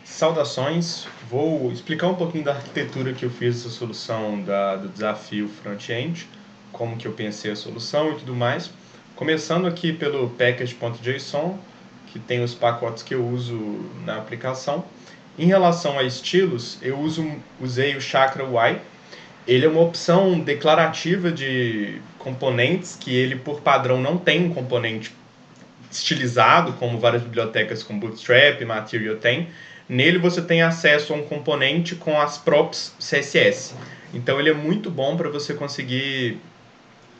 Saudações, vou explicar um pouquinho da arquitetura que eu fiz essa solução do desafio front-end, como que eu pensei a solução e tudo mais. Começando aqui pelo package.json, que tem os pacotes que eu uso na aplicação. Em relação a estilos, usei o Chakra UI. Ele é uma opção declarativa de componentes, que ele por padrão não tem um componente estilizado, como várias bibliotecas como Bootstrap e Material tem. Nele você tem acesso a um componente com as props CSS. Então ele é muito bom para você conseguir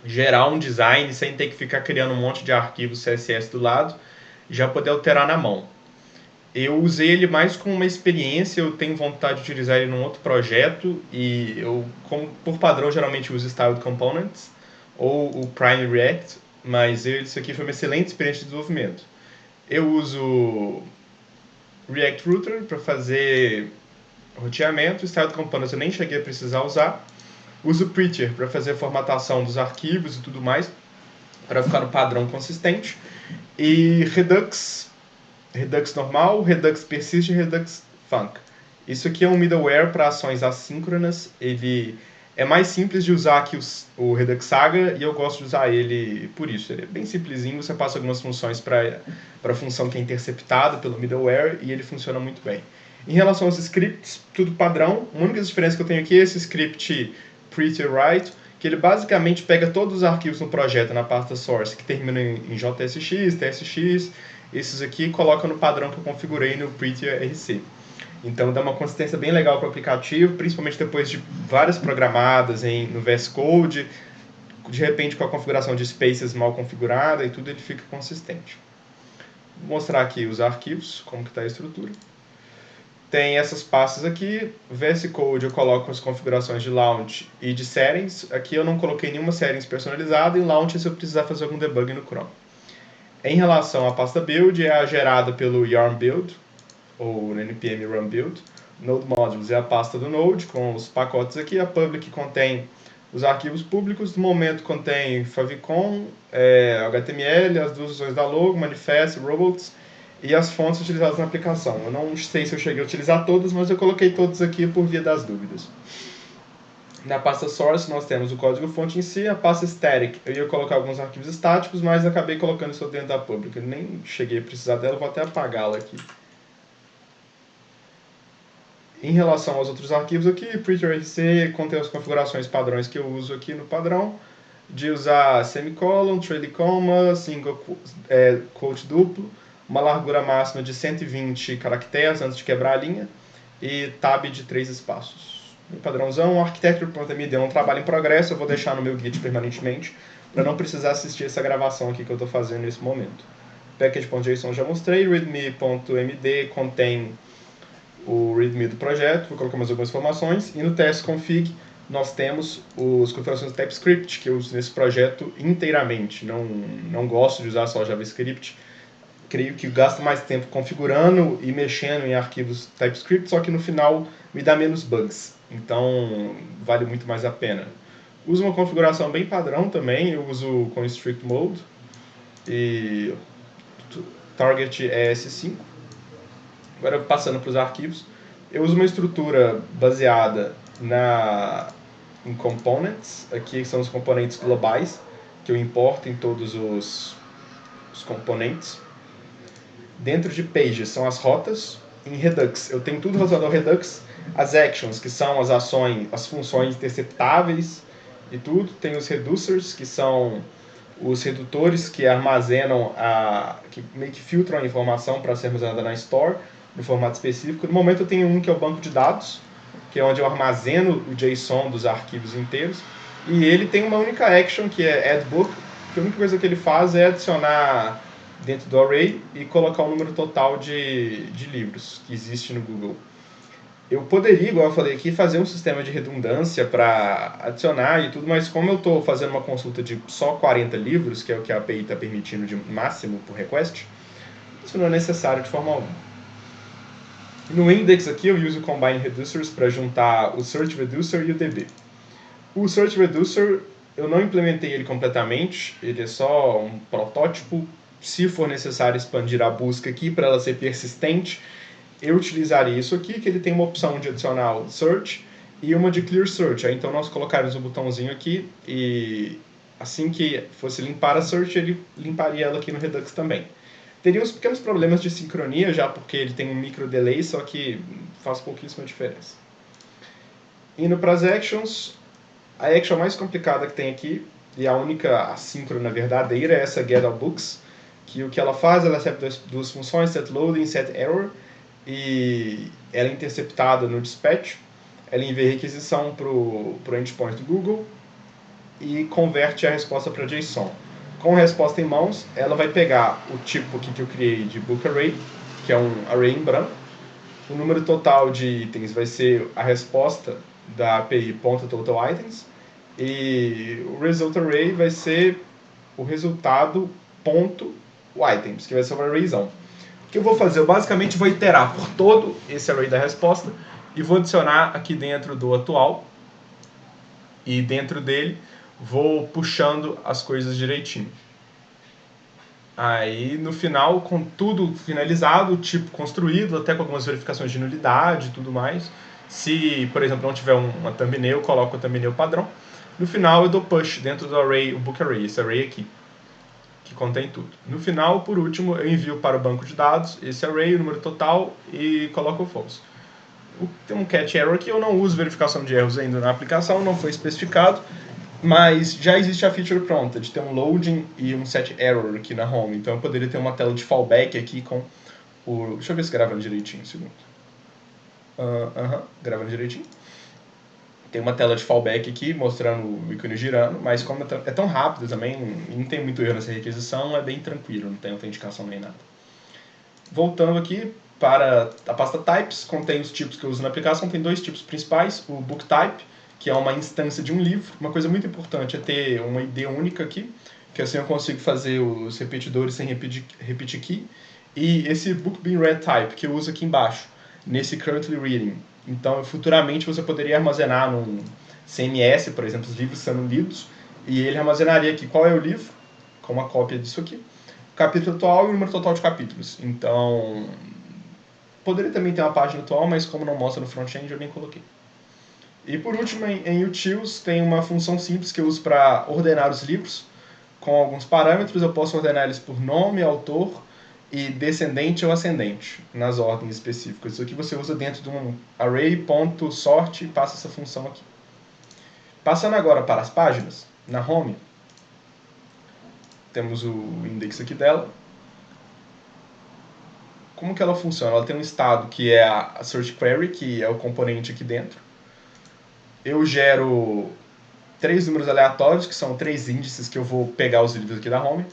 gerar um design sem ter que ficar criando um monte de arquivos CSS do lado e já poder alterar na mão. Eu usei ele mais como uma experiência, eu tenho vontade de utilizar ele num outro projeto e eu, como por padrão, geralmente uso Styled Components ou o Prime React, mas isso aqui foi uma excelente experiência de desenvolvimento. Eu uso React Router para fazer roteamento, Styled Components eu nem cheguei a precisar usar. Uso Prettier para fazer a formatação dos arquivos e tudo mais, para ficar no padrão consistente. E Redux normal, Redux Persist e Redux Func. Isso aqui é um middleware para ações assíncronas. Ele é mais simples de usar que o Redux Saga e eu gosto de usar ele por isso. Ele é bem simplesinho, você passa algumas funções para a função que é interceptada pelo middleware e ele funciona muito bem. Em relação aos scripts, tudo padrão. A única diferença que eu tenho aqui é esse script PrettyWrite, que ele basicamente pega todos os arquivos no projeto, na pasta source, que terminam em JSX, TSX, esses aqui coloca no padrão que eu configurei no Prettier RC. Então dá uma consistência bem legal para o aplicativo, principalmente depois de várias programadas no VS Code, de repente com a configuração de spaces mal configurada e tudo ele fica consistente. Vou mostrar aqui os arquivos, como que está a estrutura. Tem essas pastas aqui, VS Code eu coloco as configurações de launch e de settings. Aqui eu não coloquei nenhuma settings personalizada e launch é se eu precisar fazer algum debug no Chrome. Em relação à pasta build, é a gerada pelo yarn build, ou npm run build. Node modules é a pasta do Node, com os pacotes aqui. A public contém os arquivos públicos. No momento contém favicon, HTML, as duas versões da logo, manifest, robots e as fontes utilizadas na aplicação. Eu não sei se eu cheguei a utilizar todas, mas eu coloquei todos aqui por via das dúvidas. Na pasta source nós temos o código-fonte em si, a pasta static. Eu ia colocar alguns arquivos estáticos, mas acabei colocando isso dentro da public. Eu nem cheguei a precisar dela, vou até apagá-la aqui. Em relação aos outros arquivos aqui, PrettyRC contém as configurações padrões que eu uso aqui no padrão, de usar semicolon, trailing comma, single quote duplo, uma largura máxima de 120 caracteres antes de quebrar a linha, e tab de 3 espaços. Padrãozão, architecture.md é um trabalho em progresso, eu vou deixar no meu Git permanentemente, para não precisar assistir essa gravação aqui que eu estou fazendo nesse momento. Package.json já mostrei, readme.md contém o readme do projeto, vou colocar mais algumas informações, e no testconfig nós temos as configurações do TypeScript, que eu uso nesse projeto inteiramente, não gosto de usar só JavaScript, creio que gasto mais tempo configurando e mexendo em arquivos TypeScript, só que no final me dá menos bugs, então vale muito mais a pena. Uso uma configuração bem padrão também, eu uso com Strict Mode, e target é S5. Agora passando para os arquivos, eu uso uma estrutura baseada em components, aqui são os componentes globais, que eu importo em todos os componentes. Dentro de pages são as rotas. Em Redux eu tenho tudo relacionado ao Redux. As actions, que são as ações, as funções interceptáveis e tudo. Tem os reducers, que são os redutores que armazenam, que meio que filtram a informação para ser armazenada na store, no formato específico. No momento eu tenho um que é o banco de dados, que é onde eu armazeno o JSON dos arquivos inteiros. E ele tem uma única action, que é addBook, que a única coisa que ele faz é adicionar dentro do array e colocar o número total de livros que existe no Google. Eu poderia, igual eu falei aqui, fazer um sistema de redundância para adicionar e tudo, mas como eu estou fazendo uma consulta de só 40 livros, que é o que a API está permitindo de máximo por request, isso não é necessário de forma alguma. No index aqui eu uso o Combine Reducers para juntar o Search Reducer e o DB. O Search Reducer eu não implementei ele completamente, ele é só um protótipo. Se for necessário expandir a busca aqui para ela ser persistente, eu utilizaria isso aqui, que ele tem uma opção de adicionar o search e uma de clear search. Aí, então nós colocaríamos um botãozinho aqui e assim que fosse limpar a search, ele limparia ela aqui no Redux também. Teria uns pequenos problemas de sincronia já, porque ele tem um micro delay, só que faz pouquíssima diferença. Indo para as actions, a action mais complicada que tem aqui, e a única assíncrona verdadeira, é essa getAllBooks, que o que ela faz, ela recebe duas funções, setLoading e setError, e ela é interceptada no dispatch, ela envia requisição para o endpoint do Google e converte a resposta para JSON. Com a resposta em mãos, ela vai pegar o tipo aqui que eu criei de book array, que é um array em branco. O número total de itens vai ser a resposta da API .totalItems e o result array vai ser o resultado ponto items, que vai ser um arrayzão. O que eu vou fazer? Eu basicamente vou iterar por todo esse array da resposta e vou adicionar aqui dentro do atual e dentro dele vou puxando as coisas direitinho. Aí no final, com tudo finalizado, o tipo construído, até com algumas verificações de nulidade e tudo mais. Se, por exemplo, não tiver uma thumbnail, eu coloco a thumbnail padrão. No final eu dou push dentro do array, o book array, esse array aqui, que contém tudo. No final, por último, eu envio para o banco de dados esse array, o número total e coloco o false. Tem um catch error aqui, eu não uso verificação de erros ainda na aplicação, não foi especificado, mas já existe a feature pronta de ter um loading e um set error aqui na home, então eu poderia ter uma tela de fallback aqui com o... Deixa eu ver se gravando direitinho, um segundo. Gravando direitinho. Tem uma tela de fallback aqui mostrando o ícone girando, mas como é tão rápido também, não tem muito erro nessa requisição, é bem tranquilo, não tem autenticação nem nada. Voltando aqui para a pasta types, contém os tipos que eu uso na aplicação, tem dois tipos principais, o book type, que é uma instância de um livro. Uma coisa muito importante é ter uma ID única aqui, que assim eu consigo fazer os repetidores sem repetir key. E esse book being read type, que eu uso aqui embaixo, nesse currently reading. Então, futuramente você poderia armazenar num CMS, por exemplo, os livros sendo lidos, e ele armazenaria aqui qual é o livro, com uma cópia disso aqui, o capítulo atual e o número total de capítulos. Então, poderia também ter uma página atual, mas como não mostra no front-end, eu nem coloquei. E por último, em utils, tem uma função simples que eu uso para ordenar os livros. Com alguns parâmetros, eu posso ordenar eles por nome, autor e descendente ou ascendente, nas ordens específicas. Isso aqui você usa dentro de um array.sort e passa essa função aqui. Passando agora para as páginas, na home, temos o index aqui dela. Como que ela funciona? Ela tem um estado que é a search query, que é o componente aqui dentro. Eu gero 3 números aleatórios, que são 3 índices que eu vou pegar os livros aqui da home.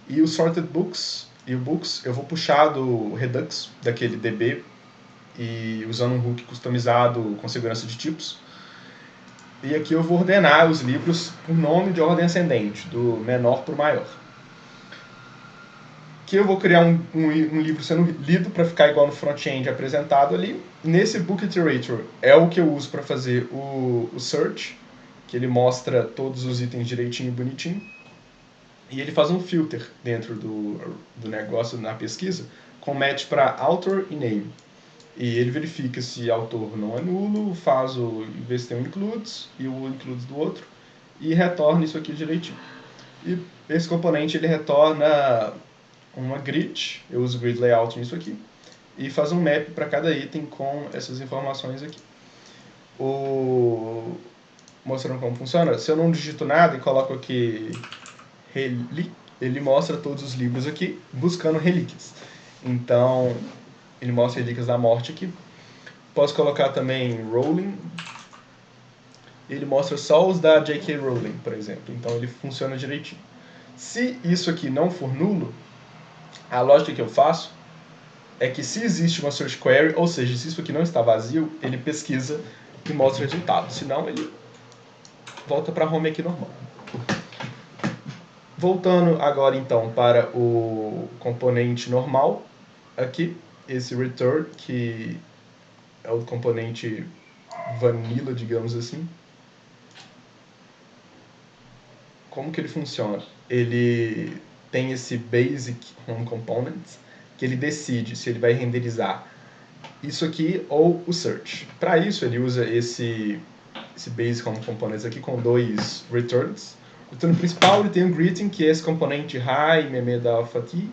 E o sorted books e o books eu vou puxar do Redux, daquele DB, e usando um hook customizado com segurança de tipos. E aqui eu vou ordenar os livros por nome de ordem ascendente, do menor para o maior. Que eu vou criar um livro sendo lido para ficar igual no front-end apresentado ali. Nesse Book Iterator é o que eu uso para fazer o search, que ele mostra todos os itens direitinho, bonitinho. E ele faz um filter dentro do negócio na pesquisa com match para author e name. E ele verifica se autor não é nulo, vê se tem um includes e o includes do outro e retorna isso aqui direitinho. E esse componente ele retorna uma grid, eu uso grid layout nisso aqui, e faz um map para cada item com essas informações aqui. Mostrando como funciona, se eu não digito nada e coloco aqui ele mostra todos os livros aqui, buscando relíquias. Então, ele mostra relíquias da morte aqui. Posso colocar também Rowling. Ele mostra só os da J.K. Rowling, por exemplo. Então, ele funciona direitinho. Se isso aqui não for nulo, a lógica que eu faço é que se existe uma search query, ou seja, se isso aqui não está vazio, ele pesquisa e mostra o resultado. Senão, ele volta para a home aqui normal. Voltando agora então para o componente normal, aqui, esse return, que é o componente vanilla, digamos assim. Como que ele funciona? Ele tem esse basic home component, que ele decide se ele vai renderizar isso aqui ou o search. Para isso ele usa esse base como componentes aqui com dois returns. O return principal ele tem o greeting, que é esse componente hi, meme da alpha t.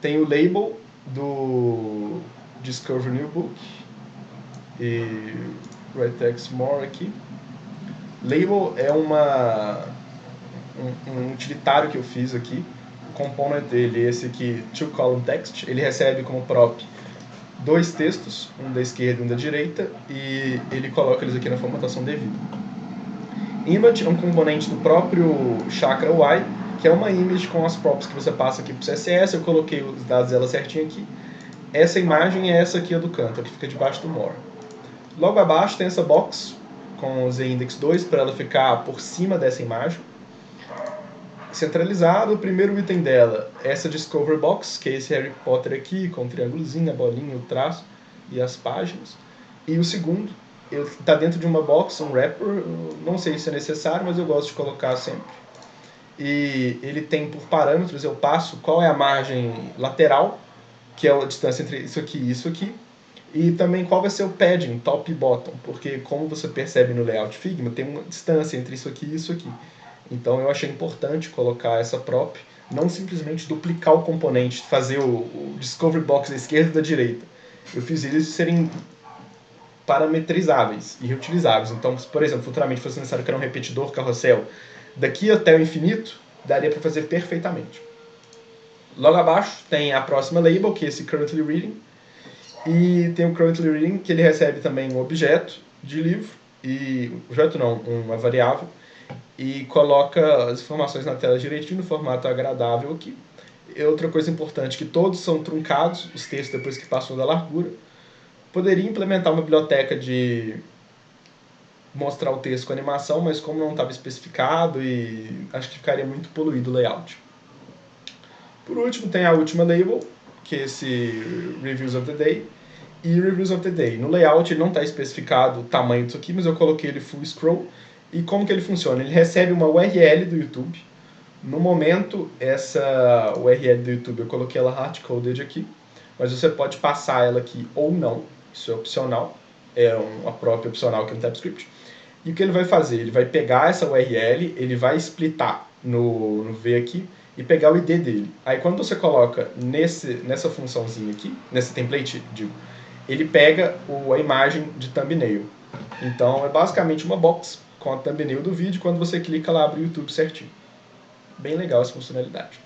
Tem o label do discover new book e write text more aqui. Label é um utilitário que eu fiz aqui. O component dele é esse aqui, two-column text. Ele recebe como prop dois textos, um da esquerda e um da direita, e ele coloca eles aqui na formatação devida. Image é um componente do próprio Chakra UI, que é uma image com as props que você passa aqui para o CSS. Eu coloquei os dados dela certinho aqui. Essa imagem é essa aqui, a do canto, que fica debaixo do more. Logo abaixo tem essa box com o ZIndex2 para ela ficar por cima dessa imagem. Centralizado, o primeiro item dela é essa Discover Box, que é esse Harry Potter aqui, com o triângulozinho, a bolinha, o traço e as páginas. E o segundo está dentro de uma box, um wrapper, não sei se é necessário, mas eu gosto de colocar sempre. E ele tem por parâmetros, eu passo qual é a margem lateral, que é a distância entre isso aqui e isso aqui, e também qual vai ser o padding, top e bottom, porque como você percebe no layout Figma, tem uma distância entre isso aqui e isso aqui. Então eu achei importante colocar essa prop, não simplesmente duplicar o componente, fazer o Discovery Box da esquerda e da direita. Eu fiz eles serem parametrizáveis e reutilizáveis. Então, se, por exemplo, futuramente fosse necessário criar um repetidor carrossel daqui até o infinito, daria para fazer perfeitamente. Logo abaixo tem a próxima label, que é esse Currently Reading, e tem o Currently Reading, que ele recebe também um objeto de livro, e objeto não, uma variável, e coloca as informações na tela direitinho, no formato agradável aqui. E outra coisa importante, que todos são truncados, os textos depois que passam da largura. Poderia implementar uma biblioteca de mostrar o texto com animação, mas como não estava especificado, e acho que ficaria muito poluído o layout. Por último, tem a última label, que é esse Reviews of the Day. E Reviews of the Day. No layout ele não está especificado o tamanho disso aqui, mas eu coloquei ele full scroll. E como que ele funciona? Ele recebe uma URL do YouTube. No momento, essa URL do YouTube, eu coloquei ela hard-coded aqui, mas você pode passar ela aqui ou não, isso é opcional, é uma própria opcional que é no TypeScript. E o que ele vai fazer? Ele vai pegar essa URL, ele vai splitar no V aqui e pegar o ID dele. Aí quando você coloca nessa funçãozinha aqui, nesse template, digo, ele pega a imagem de thumbnail. Então é basicamente uma box com a thumbnail do vídeo, quando você clica lá abre o YouTube certinho. Bem legal essa funcionalidade.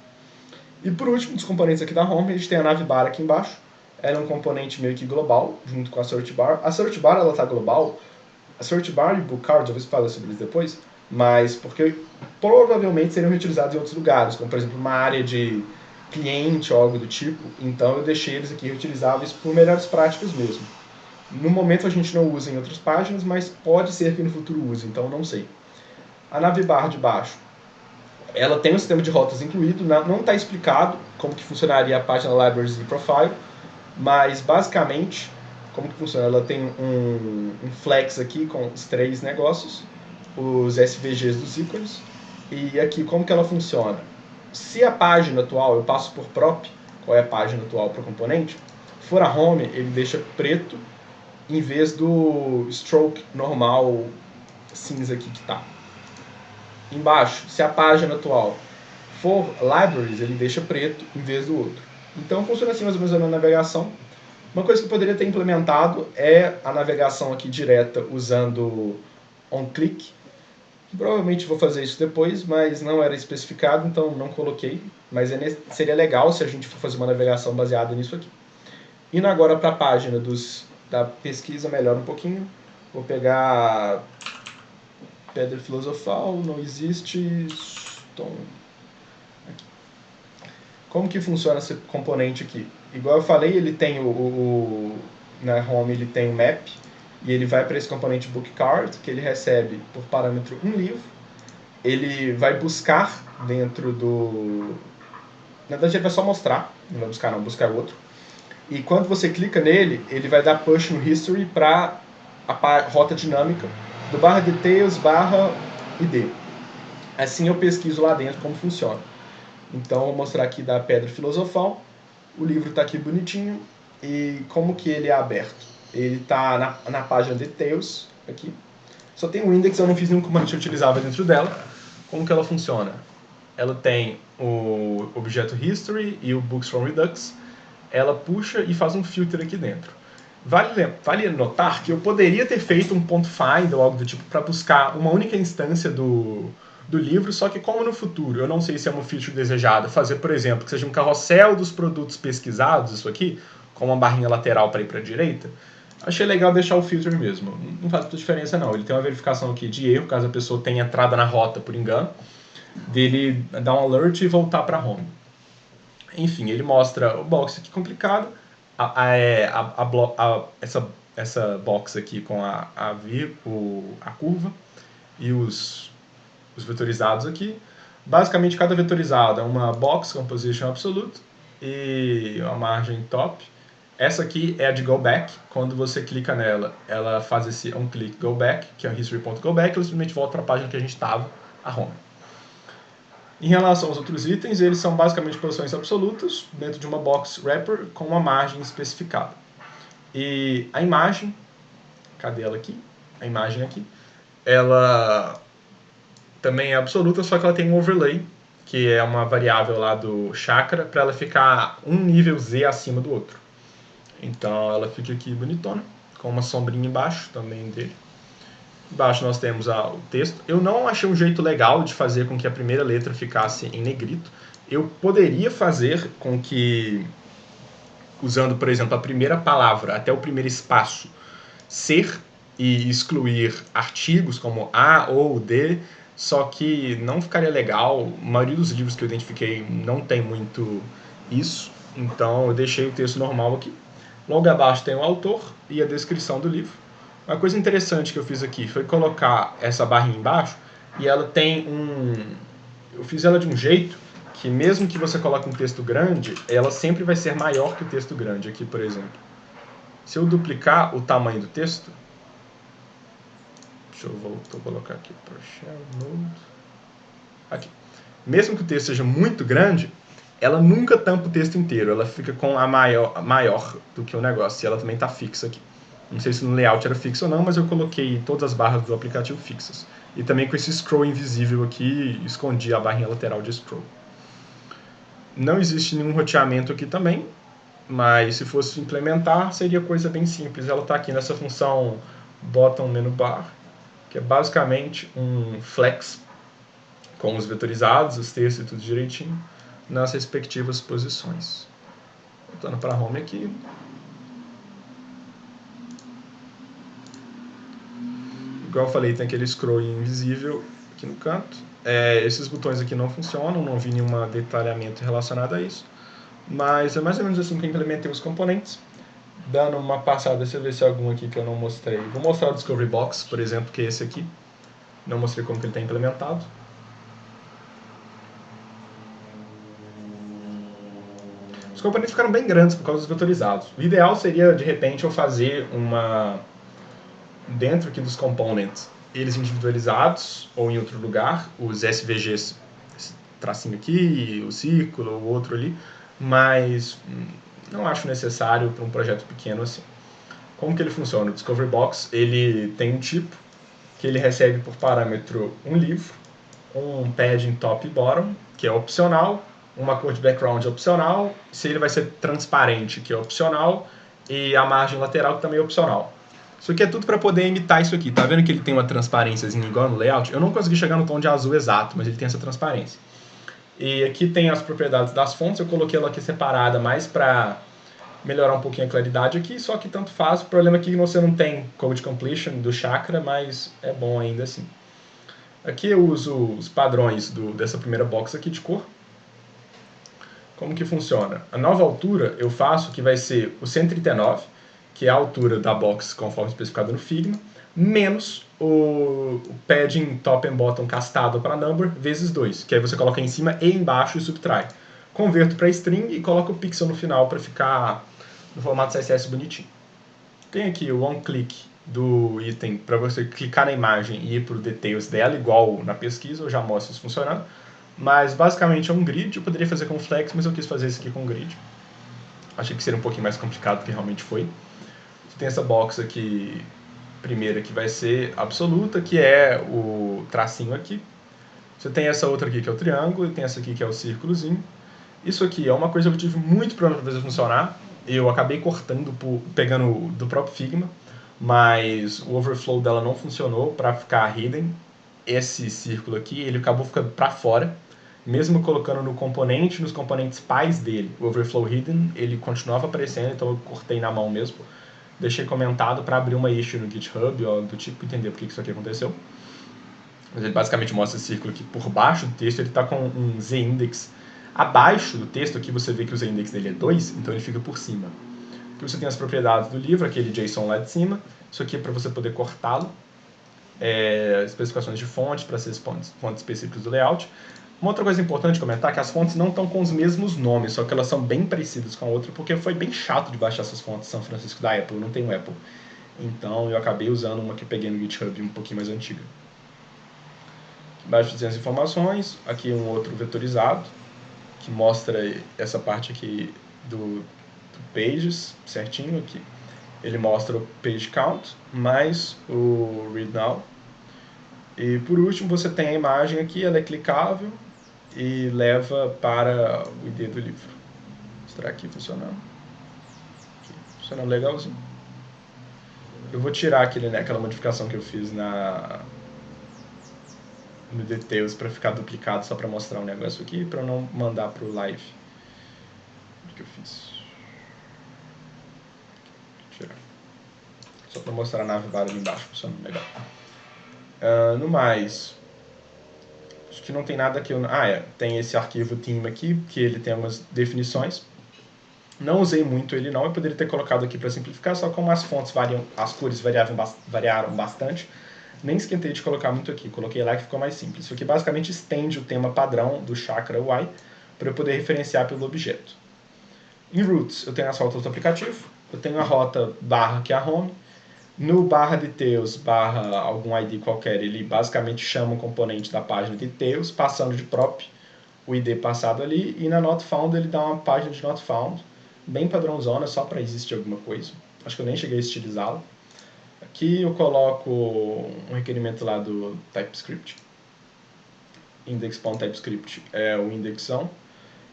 E por último, dos componentes aqui da Home, a gente tem a navbar aqui embaixo. Ela é um componente meio que global, junto com a search bar. A search bar ela está global. A search bar e o bookcard, eu vou falar sobre isso depois, mas porque provavelmente seriam reutilizados em outros lugares, como por exemplo uma área de cliente ou algo do tipo. Então eu deixei eles aqui reutilizáveis por melhores práticas mesmo. No momento a gente não usa em outras páginas, mas pode ser que no futuro use, então não sei. A navbar de baixo, ela tem um sistema de rotas incluído, não está explicado como que funcionaria a página Libraries e Profile, mas basicamente, como que funciona? Ela tem um flex aqui com os três negócios, os SVGs dos ícones, e aqui como que ela funciona? Se a página atual, eu passo por prop, qual é a página atual para o componente, for a home, ele deixa preto, em vez do stroke normal cinza aqui que está. Embaixo, se a página atual for libraries, ele deixa preto em vez do outro. Então funciona assim mais ou menos na navegação. Uma coisa que eu poderia ter implementado é a navegação aqui direta usando onClick. Provavelmente vou fazer isso depois, mas não era especificado, então não coloquei. Mas seria legal se a gente for fazer uma navegação baseada nisso aqui. Indo agora para a página da pesquisa, melhor um pouquinho. Vou pegar Pedra Filosofal, não existe. Stone. Aqui. Como que funciona esse componente aqui? Igual eu falei, ele tem na home ele tem o map, e ele vai para esse componente bookcard, que ele recebe por parâmetro um livro. Ele vai buscar dentro do... Na verdade ele vai só mostrar, não vai buscar não, buscar outro. E quando você clica nele, ele vai dar push no history para a rota dinâmica do /details /id. Assim eu pesquiso lá dentro como funciona. Então, vou mostrar aqui da Pedra Filosofal. O livro está aqui bonitinho. E como que ele é aberto? Ele está na página Details, aqui. Só tem o index, eu não fiz nenhum comando que eu utilizava dentro dela. Como que ela funciona? Ela tem o objeto History e o Books from Redux. Ela puxa e faz um filter aqui dentro. Vale notar que eu poderia ter feito um ponto find ou algo do tipo para buscar uma única instância do livro, só que como no futuro eu não sei se é uma feature desejada, fazer, por exemplo, que seja um carrossel dos produtos pesquisados, isso aqui, com uma barrinha lateral para ir para a direita, achei legal deixar o filter mesmo. Não faz muita diferença não. Ele tem uma verificação aqui de erro, caso a pessoa tenha entrado na rota por engano, dele dar um alert e voltar para home. Enfim, ele mostra o box aqui complicado, essa box aqui com a curva e os vetorizados aqui. Basicamente, cada vetorizado é uma box composition absolute e uma margem top. Essa aqui é a de go back. Quando você clica nela, ela faz esse on-click go back, que é o history.goback, ela simplesmente volta para a página que a gente estava, a home. Em relação aos outros itens, eles são basicamente posições absolutas dentro de uma box wrapper com uma margem especificada. E a imagem, cadê ela aqui? A imagem aqui, ela também é absoluta, só que ela tem um overlay, que é uma variável lá do chakra, para ela ficar um nível Z acima do outro. Então ela fica aqui bonitona, com uma sombrinha embaixo também dele. Embaixo nós temos o texto. Eu não achei um jeito legal de fazer com que a primeira letra ficasse em negrito. Eu poderia fazer com que, usando, por exemplo, a primeira palavra até o primeiro espaço, ser e excluir artigos como A ou D, só que não ficaria legal. A maioria dos livros que eu identifiquei não tem muito isso, então eu deixei o texto normal aqui. Logo abaixo tem o autor e a descrição do livro. Uma coisa interessante que eu fiz aqui foi colocar essa barrinha embaixo e ela tem eu fiz ela de um jeito que mesmo que você coloque um texto grande, ela sempre vai ser maior que o texto grande. Aqui, por exemplo, se eu duplicar o tamanho do texto, deixa eu colocar aqui para Share Mode. Aqui. Mesmo que o texto seja muito grande, ela nunca tampa o texto inteiro. Ela fica com a maior do que o negócio. E ela também está fixa aqui. Não sei se no layout era fixo ou não, mas eu coloquei todas as barras do aplicativo fixas. E também com esse scroll invisível aqui, escondi a barrinha lateral de scroll. Não existe nenhum roteamento aqui também, mas se fosse implementar, seria coisa bem simples. Ela está aqui nessa função bottom menu bar, que é basicamente um flex com os vetorizados, os textos e tudo direitinho, nas respectivas posições. Voltando para home aqui. Igual eu falei, tem aquele scroll invisível aqui no canto. Esses botões aqui não funcionam, não vi nenhum detalhamento relacionado a isso. Mas é mais ou menos assim que eu implementei os componentes. Dando uma passada, deixa eu ver se é algum aqui que eu não mostrei. Vou mostrar o Discovery Box, por exemplo, que é esse aqui. Não mostrei como que ele está implementado. Os componentes ficaram bem grandes por causa dos vetorizados. O ideal seria, de repente, eu fazer dentro aqui dos components, eles individualizados ou em outro lugar, os SVGs, esse tracinho aqui, o círculo, o outro ali, mas não acho necessário para um projeto pequeno assim. Como que ele funciona? O Discovery Box, ele tem um tipo que ele recebe por parâmetro um livro, um padding top e bottom, que é opcional, uma cor de background opcional, se ele vai ser transparente, que é opcional, e a margem lateral, que também é opcional. Isso aqui é tudo para poder imitar isso aqui. Tá vendo que ele tem uma transparência igual no layout? Eu não consegui chegar no tom de azul exato, mas ele tem essa transparência. E aqui tem as propriedades das fontes, eu coloquei ela aqui separada mais para melhorar um pouquinho a claridade aqui, só que tanto faz. O problema é que você não tem code completion do chakra, mas é bom ainda assim. Aqui eu uso os padrões dessa primeira box aqui de cor. Como que funciona? A nova altura eu faço que vai ser o 139, que é a altura da box conforme especificado no Figma, menos o padding top and bottom castado para number, vezes 2, que aí você coloca em cima e embaixo e subtrai. Converto para string e coloco o pixel no final para ficar no formato CSS bonitinho. Tem aqui o on-click do item para você clicar na imagem e ir para o details dela, igual na pesquisa, eu já mostro isso funcionando. Mas basicamente é um grid, eu poderia fazer com flex, mas eu quis fazer isso aqui com grid. Achei que seria um pouquinho mais complicado do que realmente foi. Você tem essa box aqui, primeira, que vai ser absoluta, que é o tracinho aqui. Você tem essa outra aqui que é o triângulo, e tem essa aqui que é o círculozinho. Isso aqui é uma coisa que eu tive muito problema para fazer funcionar. Eu acabei cortando, pegando do próprio Figma, mas o overflow dela não funcionou para ficar hidden. Esse círculo aqui, ele acabou ficando para fora. Mesmo colocando no componente, nos componentes pais dele, o overflow hidden, ele continuava aparecendo, então eu cortei na mão mesmo. Deixei comentado para abrir uma issue no GitHub, ó, do tipo, entender por que isso aqui aconteceu. Mas ele basicamente mostra esse círculo aqui por baixo do texto, ele está com um z-index abaixo do texto. Aqui você vê que o z-index dele é 2, então ele fica por cima. Aqui você tem as propriedades do livro, aquele JSON lá de cima. Isso aqui é para você poder cortá-lo. Especificações de fontes para ser fontes específicas do layout. Uma outra coisa importante comentar é que as fontes não estão com os mesmos nomes, só que elas são bem parecidas com a outra, porque foi bem chato de baixar essas fontes São Francisco da Apple, não tem o Apple. Então eu acabei usando uma que eu peguei no GitHub um pouquinho mais antiga. Aqui embaixo tem as informações, aqui um outro vetorizado, que mostra essa parte aqui do pages, certinho aqui. Ele mostra o page count, mais o read now. E por último você tem a imagem aqui, ela é clicável e leva para o ID do livro. Vou mostrar aqui funcionando. Aqui, funcionando legalzinho. Eu vou tirar aquela modificação que eu fiz no details para ficar duplicado, só para mostrar um negócio aqui, para não mandar para o live. O que eu fiz? Vou tirar. Só para mostrar a navigada ali embaixo, funcionando legal. No mais, acho que não tem nada que eu... tem esse arquivo theme aqui, que ele tem algumas definições. Não usei muito ele não, eu poderia ter colocado aqui para simplificar, só como as fontes variam, as cores variaram bastante, nem esquentei de colocar muito aqui, coloquei lá que ficou mais simples. Isso aqui basicamente estende o tema padrão do Chakra UI para eu poder referenciar pelo objeto. Em Roots eu tenho as rotas do aplicativo, eu tenho a rota barra que é a home, no barra details, barra algum ID qualquer, ele basicamente chama o componente da página details, passando de prop o ID passado ali, e na not found ele dá uma página de not found, bem padrãozona, só para existir alguma coisa. Acho que eu nem cheguei a estilizá-lo. Aqui eu coloco um requerimento lá do TypeScript. Index.typescript é o indexão.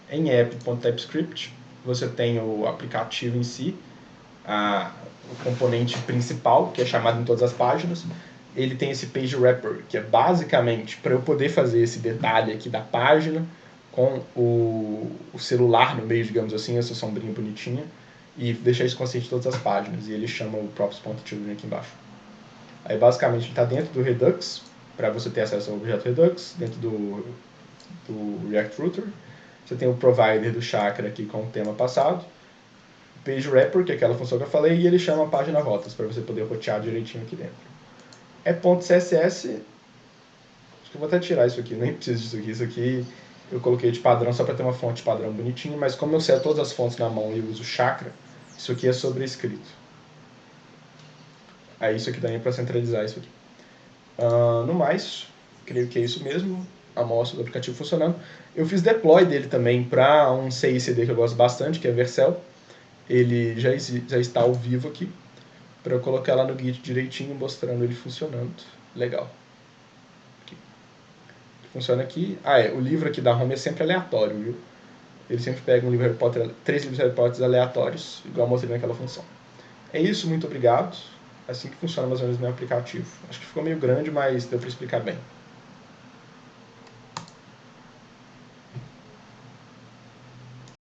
Em app.typescript você tem o aplicativo em si, o componente principal, que é chamado em todas as páginas. Ele tem esse page wrapper, que é basicamente para eu poder fazer esse detalhe aqui da página com o celular no meio, digamos assim, essa sombrinha bonitinha, e deixar isso consciente em todas as páginas. E ele chama o props.children aqui embaixo. Aí basicamente ele está dentro do Redux, para você ter acesso ao objeto Redux, dentro do React Router. Você tem o provider do Chakra aqui com o tema passado, page wrapper, que é aquela função que eu falei, e ele chama a página rotas, para você poder rotear direitinho aqui dentro. .css, acho que eu vou até tirar isso aqui, nem preciso disso aqui. Isso aqui eu coloquei de padrão só para ter uma fonte padrão bonitinha, mas como eu sei todas as fontes na mão e eu uso Chakra, isso aqui é sobrescrito. Aí isso aqui também é para centralizar isso aqui. No mais, creio que é isso mesmo. Amostra do aplicativo funcionando. Eu fiz deploy dele também para um CI/CD que eu gosto bastante, que é Vercel. Ele já está ao vivo aqui, para eu colocar lá no Git direitinho, mostrando ele funcionando. Legal. Aqui. Funciona aqui. O livro aqui da Home é sempre aleatório, viu? Ele sempre pega um livro Harry Potter, 3 livros Harry Potter aleatórios, igual eu mostrei naquela função. É isso, muito obrigado. Assim que funciona mais ou menos o meu aplicativo. Acho que ficou meio grande, mas deu para explicar bem.